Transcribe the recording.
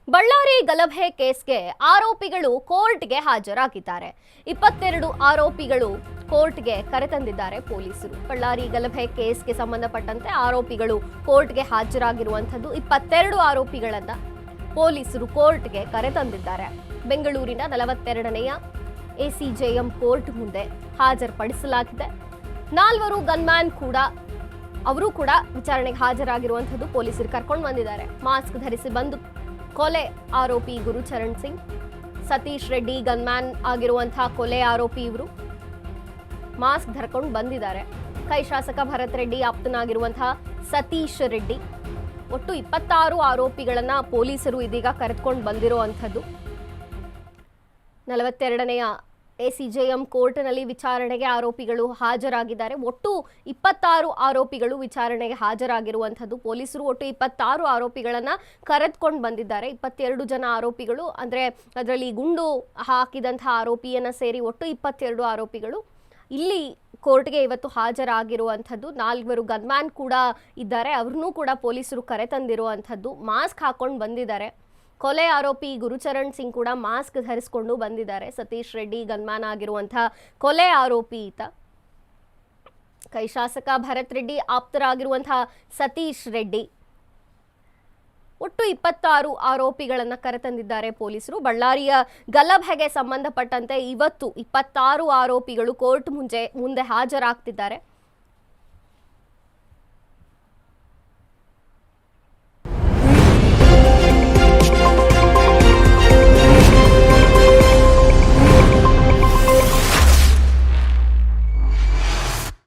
ಬಳ್ಳಾರಿ ಗಲಭೆ ಕೇಸ್ಗೆ ಆರೋಪಿಗಳು ಕೋರ್ಟ್ಗೆ ಹಾಜರಾಗಿದ್ದಾರೆ. 22 ಆರೋಪಿಗಳು ಕೋರ್ಟ್ಗೆ ಕರೆತಂದಿದ್ದಾರೆ ಪೊಲೀಸರು. ಬಳ್ಳಾರಿ ಗಲಭೆ ಕೇಸ್ಗೆ ಸಂಬಂಧಪಟ್ಟಂತೆ ಆರೋಪಿಗಳು ಕೋರ್ಟ್ಗೆ ಹಾಜರಾಗಿರುವಂತದ್ದು 22 ಆರೋಪಿಗಳನ್ನ ಪೊಲೀಸರು ಕೋರ್ಟ್ಗೆ ಕರೆತಂದಿದ್ದಾರೆ. ಬೆಂಗಳೂರಿನ 42ನೇ ಎಸಿಜೆಎಂ ಕೋರ್ಟ್ ಮುಂದೆ ಹಾಜರುಪಡಿಸಲಾಗಿದೆ. 4 ಗನ್ಮ್ಯಾನ್ ಅವರು ಕೂಡ ವಿಚಾರಣೆಗೆ ಹಾಜರಾಗಿರುವಂತದ್ದು ಪೊಲೀಸರು ಕರ್ಕೊಂಡು ಬಂದಿದ್ದಾರೆ. ಮಾಸ್ಕ್ ಧರಿಸಿ ಬಂದು ಕೊಲೆ ಆರೋಪಿ ಗುರುಚರಣ್ ಸಿಂಗ್, ಸತೀಶ್ ರೆಡ್ಡಿ ಗನ್ಮ್ಯಾನ್ ಆಗಿರುವಂತಹ ಕೊಲೆ ಆರೋಪಿ ಇವರು ಮಾಸ್ಕ್ ಧರ್ಕೊಂಡು ಬಂದಿದ್ದಾರೆ. ಕೈ ಶಾಸಕ ಭರತ್ ರೆಡ್ಡಿ ಆಪ್ತನಾಗಿರುವಂತಹ ಸತೀಶ್ ರೆಡ್ಡಿ, ಒಟ್ಟು 26 ಆರೋಪಿಗಳನ್ನ ಪೊಲೀಸರು ಇದೀಗ ಕರೆದುಕೊಂಡು ಬಂದಿರುವಂಥದ್ದು. 42ನೇ ಎಸಿಜೆಎಂ ಕೋರ್ಟ್ನಲ್ಲಿ ವಿಚಾರಣೆಗೆ ಆರೋಪಿಗಳು ಹಾಜರಾಗಿದ್ದಾರೆ. ಒಟ್ಟು 26 ಆರೋಪಿಗಳು ವಿಚಾರಣೆಗೆ ಹಾಜರಾಗಿರುವಂಥದ್ದು. ಪೊಲೀಸರು ಒಟ್ಟು 26 ಆರೋಪಿಗಳನ್ನ ಕರೆದುಕೊಂಡು ಬಂದಿದ್ದಾರೆ. 22 ಜನ ಆರೋಪಿಗಳು ಅಂದ್ರೆ ಅದರಲ್ಲಿ ಗುಂಡು ಹಾಕಿದಂತಹ ಆರೋಪಿಯನ್ನ ಸೇರಿ ಒಟ್ಟು 22 ಆರೋಪಿಗಳು ಇಲ್ಲಿ ಕೋರ್ಟ್ಗೆ ಇವತ್ತು ಹಾಜರಾಗಿರುವಂಥದ್ದು. 4 ಗನ್ಮ್ಯಾನ್ ಕೂಡ ಇದ್ದಾರೆ, ಅವ್ರನ್ನೂ ಕೂಡ ಪೊಲೀಸರು ಕರೆತಂದಿರುವಂಥದ್ದು. ಮಾಸ್ಕ್ ಹಾಕೊಂಡು ಬಂದಿದ್ದಾರೆ. ಕೊಲೆ ಆರೋಪಿ ಗುರುಚರಣ್ ಸಿಂಗ್ ಕೂಡ ಮಾಸ್ಕ್ ಧರಿಸಿಕೊಂಡು ಬಂದಿದ್ದಾರೆ. ಸತೀಶ್ ರೆಡ್ಡಿ ಗನ್ಮ್ಯಾನ್ ಆಗಿರುವಂತಹ ಕೊಲೆ ಆರೋಪಿ ಈತ. ಕೈ ಶಾಸಕ ಭರತ್ ರೆಡ್ಡಿ ಆಪ್ತರಾಗಿರುವಂತಹ ಸತೀಶ್ ರೆಡ್ಡಿ, ಒಟ್ಟು 26 ಆರೋಪಿಗಳನ್ನ ಕರೆತಂದಿದ್ದಾರೆ ಪೊಲೀಸರು. ಬಳ್ಳಾರಿಯ ಗಲಭೆಗೆ ಸಂಬಂಧಪಟ್ಟಂತೆ ಇವತ್ತು 26 ಆರೋಪಿಗಳು ಕೋರ್ಟ್ ಮುಂದೆ ಹಾಜರಾಗ್ತಿದ್ದಾರೆ.